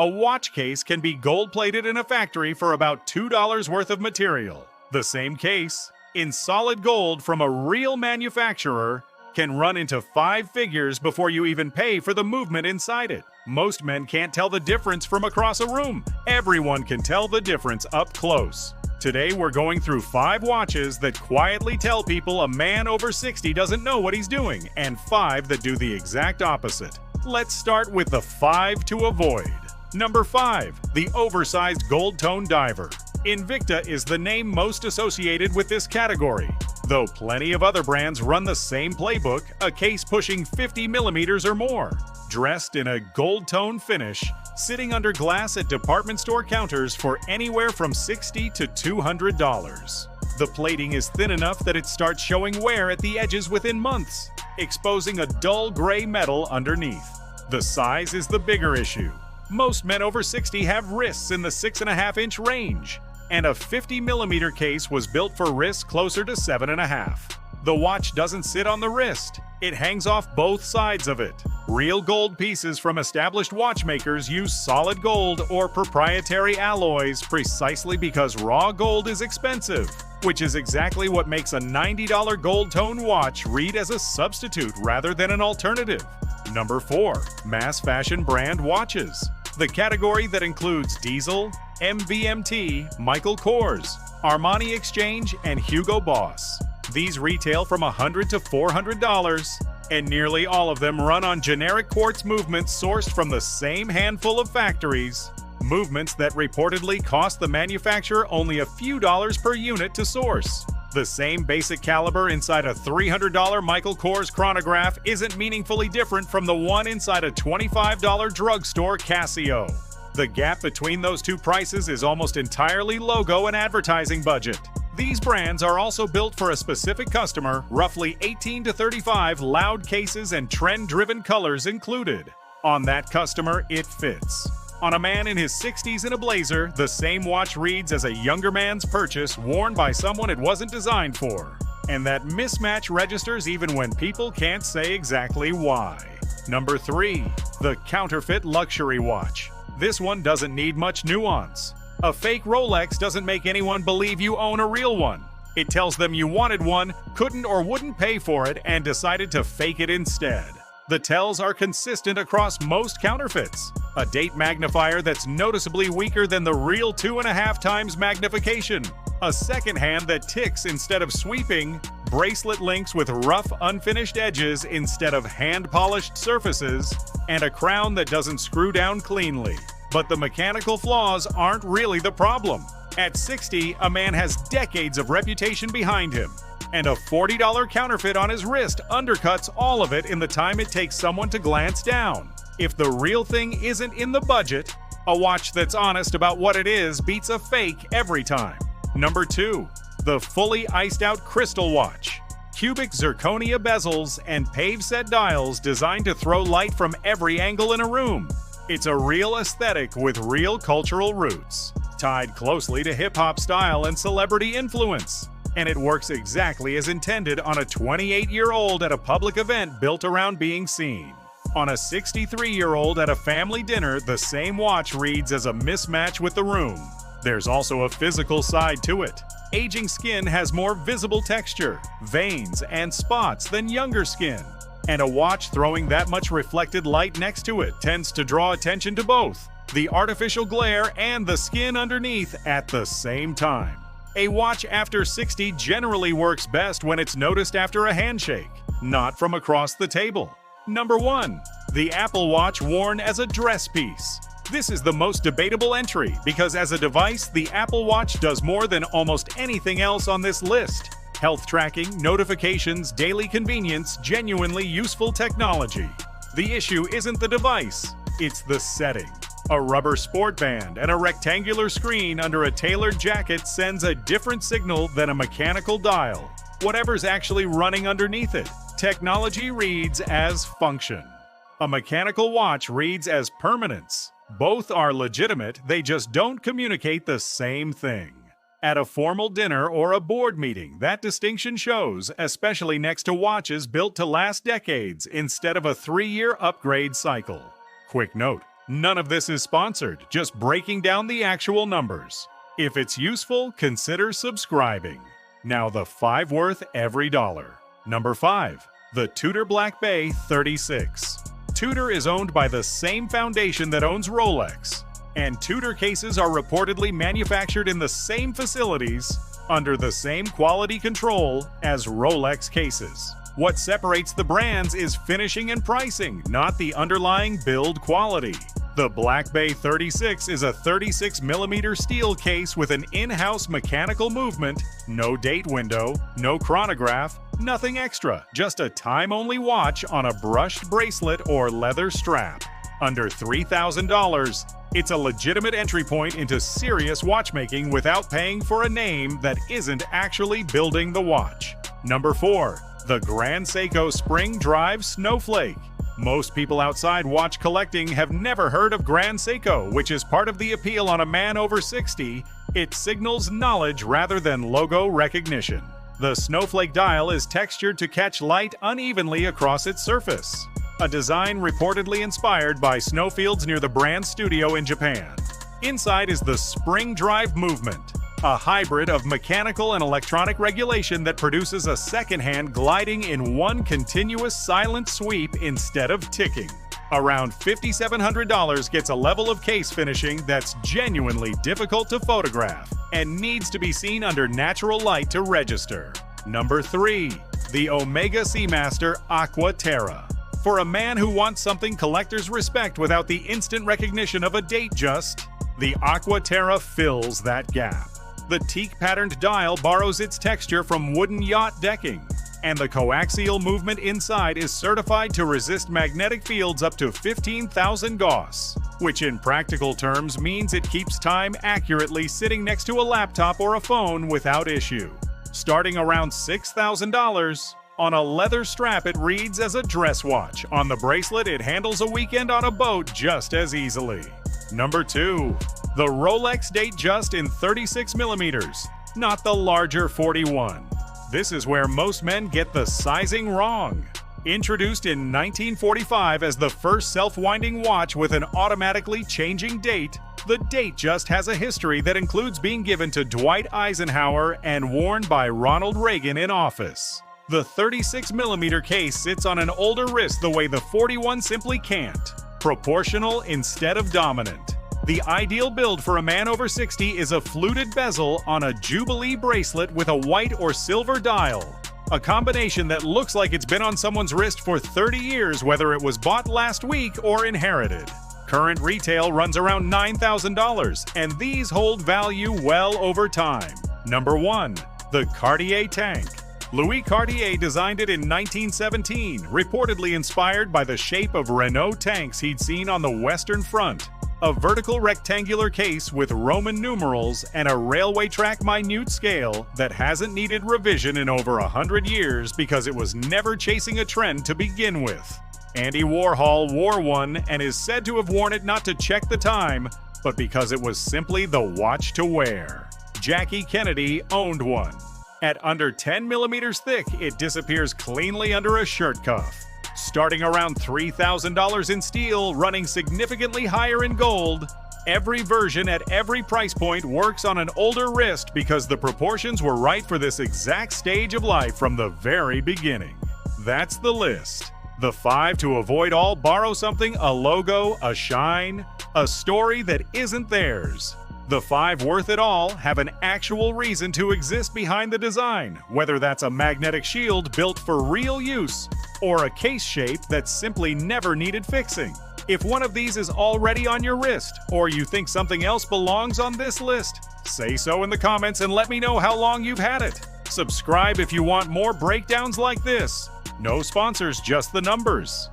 A watch case can be gold-plated in a factory for about $2 worth of material. The same case, in solid gold from a real manufacturer, can run into 5 figures before you even pay for the movement inside it. Most men can't tell the difference from across a room. Everyone can tell the difference up close. Today we're going through 5 watches that quietly tell people a man over 60 doesn't know what he's doing, and 5 that do the exact opposite. Let's start with the 5 to avoid. Number 5. The oversized gold-tone diver. Invicta is the name most associated with this category. Though plenty of other brands run the same playbook, a case pushing 50 millimeters or more. Dressed in a gold-tone finish, sitting under glass at department store counters for anywhere from $60 to $200. The plating is thin enough that it starts showing wear at the edges within months, exposing a dull gray metal underneath. The size is the bigger issue. Most men over 60 have wrists in the 6.5-inch range, and a 50-millimeter case was built for wrists closer to 7.5. The watch doesn't sit on the wrist. It hangs off both sides of it. Real gold pieces from established watchmakers use solid gold or proprietary alloys precisely because raw gold is expensive, which is exactly what makes a $90 gold-tone watch read as a substitute rather than an alternative. Number 4. Mass fashion brand watches. The category that includes Diesel, MVMT, Michael Kors, Armani Exchange, and Hugo Boss. These retail from $100 to $400, and nearly all of them run on generic quartz movements sourced from the same handful of factories. Movements that reportedly cost the manufacturer only a few dollars per unit to source. The same basic caliber inside a $300 Michael Kors chronograph isn't meaningfully different from the one inside a $25 drugstore Casio. The gap between those two prices is almost entirely logo and advertising budget. These brands are also built for a specific customer, roughly 18 to 35 loud cases and trend-driven colors included. On that customer, it fits. On a man in his 60s in a blazer, the same watch reads as a younger man's purchase worn by someone it wasn't designed for. And that mismatch registers even when people can't say exactly why. Number 3. The counterfeit luxury watch. This one doesn't need much nuance. A fake Rolex doesn't make anyone believe you own a real one. It tells them you wanted one, couldn't or wouldn't pay for it, and decided to fake it instead. The tells are consistent across most counterfeits. A date magnifier that's noticeably weaker than the real 2.5 times magnification. A second hand that ticks instead of sweeping. Bracelet links with rough, unfinished edges instead of hand-polished surfaces. And a crown that doesn't screw down cleanly. But the mechanical flaws aren't really the problem. At 60, a man has decades of reputation behind him. And a $40 counterfeit on his wrist undercuts all of it in the time it takes someone to glance down. If the real thing isn't in the budget, a watch that's honest about what it is beats a fake every time. Number 2. The fully iced-out crystal watch. Cubic zirconia bezels and pave-set dials designed to throw light from every angle in a room. It's a real aesthetic with real cultural roots, tied closely to hip-hop style and celebrity influence. And it works exactly as intended on a 28-year-old at a public event built around being seen. On a 63-year-old at a family dinner, the same watch reads as a mismatch with the room. There's also a physical side to it. Aging skin has more visible texture, veins, and spots than younger skin. And a watch throwing that much reflected light next to it tends to draw attention to both the artificial glare and the skin underneath at the same time. A watch after 60 generally works best when it's noticed after a handshake, not from across the table. Number 1. The Apple Watch worn as a dress piece. This is the most debatable entry because as a device, the Apple Watch does more than almost anything else on this list. Health tracking, notifications, daily convenience, genuinely useful technology. The issue isn't the device, it's the setting. A rubber sport band and a rectangular screen under a tailored jacket sends a different signal than a mechanical dial. Whatever's actually running underneath it. Technology reads as function. A mechanical watch reads as permanence. Both are legitimate, they just don't communicate the same thing. At a formal dinner or a board meeting, that distinction shows, especially next to watches built to last decades instead of a 3-year upgrade cycle. Quick note, None of this is sponsored, just breaking down the actual numbers. If it's useful, consider subscribing. Now the 5 worth every dollar. Number 5. The Tudor Black Bay 36. Tudor is owned by the same foundation that owns Rolex, and Tudor cases are reportedly manufactured in the same facilities under the same quality control as Rolex cases. What separates the brands is finishing and pricing, not the underlying build quality. The Black Bay 36 is a 36mm steel case with an in-house mechanical movement, no date window, no chronograph, nothing extra, just a time-only watch on a brushed bracelet or leather strap. Under $3,000, it's a legitimate entry point into serious watchmaking without paying for a name that isn't actually building the watch. Number 4. The Grand Seiko Spring Drive Snowflake. Most people outside watch collecting have never heard of Grand Seiko, which is part of the appeal on a man over 60. It signals knowledge rather than logo recognition. The Snowflake dial is textured to catch light unevenly across its surface, a design reportedly inspired by snowfields near the brand studio in Japan. Inside is the Spring Drive movement, a hybrid of mechanical and electronic regulation that produces a second-hand gliding in one continuous silent sweep instead of ticking. Around $5,700 gets a level of case finishing that's genuinely difficult to photograph and needs to be seen under natural light to register. Number 3. The Omega Seamaster Aqua Terra. For a man who wants something collectors respect without the instant recognition of a Datejust, the Aqua Terra fills that gap. The teak-patterned dial borrows its texture from wooden yacht decking, and the coaxial movement inside is certified to resist magnetic fields up to 15,000 Gauss, which in practical terms means it keeps time accurately sitting next to a laptop or a phone without issue. Starting around $6,000, on a leather strap it reads as a dress watch. On the bracelet it handles a weekend on a boat just as easily. Number 2. The Rolex Datejust in 36mm, not the larger 41. This is where most men get the sizing wrong. Introduced in 1945 as the first self-winding watch with an automatically changing date, the Datejust has a history that includes being given to Dwight Eisenhower and worn by Ronald Reagan in office. The 36mm case sits on an older wrist the way the 41 simply can't. Proportional instead of dominant. The ideal build for a man over 60 is a fluted bezel on a Jubilee bracelet with a white or silver dial. A combination that looks like it's been on someone's wrist for 30 years, whether it was bought last week or inherited. Current retail runs around $9,000, and these hold value well over time. Number 1. The Cartier Tank. Louis Cartier designed it in 1917, reportedly inspired by the shape of Renault tanks he'd seen on the Western Front. A vertical rectangular case with Roman numerals and a railway track minute scale that hasn't needed revision in over 100 years because it was never chasing a trend to begin with. Andy Warhol wore one and is said to have worn it not to check the time, but because it was simply the watch to wear. Jackie Kennedy owned one. At under 10 millimeters thick, it disappears cleanly under a shirt cuff. Starting around $3,000 in steel, running significantly higher in gold, every version at every price point works on an older wrist because the proportions were right for this exact stage of life from the very beginning. That's the list. The 5 to avoid all: borrow something, a logo, a shine, a story that isn't theirs. The 5 worth it all have an actual reason to exist behind the design, whether that's a magnetic shield built for real use or a case shape that simply never needed fixing. If one of these is already on your wrist, or you think something else belongs on this list, say so in the comments and let me know how long you've had it. Subscribe if you want more breakdowns like this. No sponsors, just the numbers.